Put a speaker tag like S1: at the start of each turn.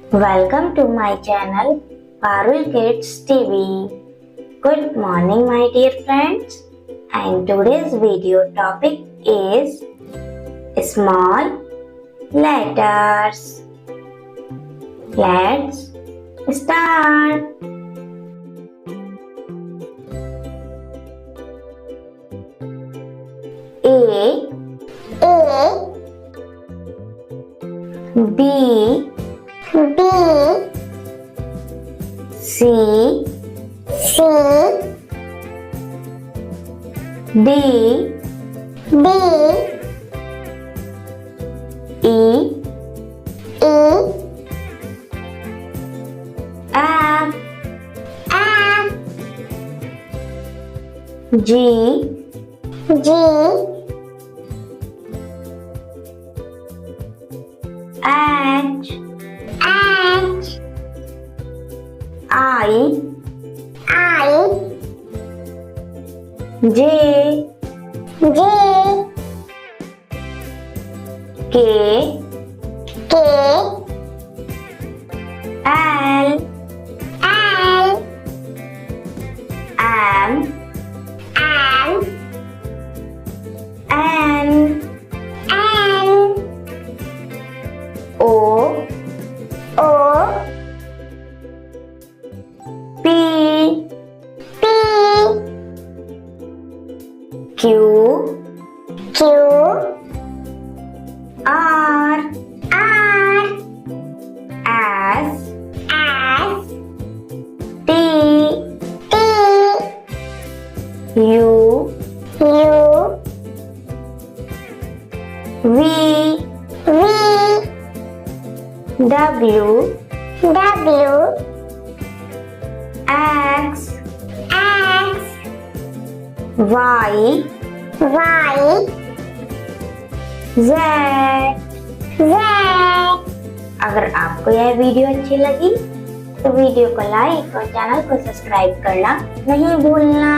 S1: Welcome to my channel ParulKidsTV. Good morning my dear friends, and today's video topic is small letters. Let's start. A B C D E F G H I J K L M N O P Q R S T U V W X Y Z। अगर आपको यह video अच्छी लगी तो video को like और channel को subscribe करना नहीं भूलना।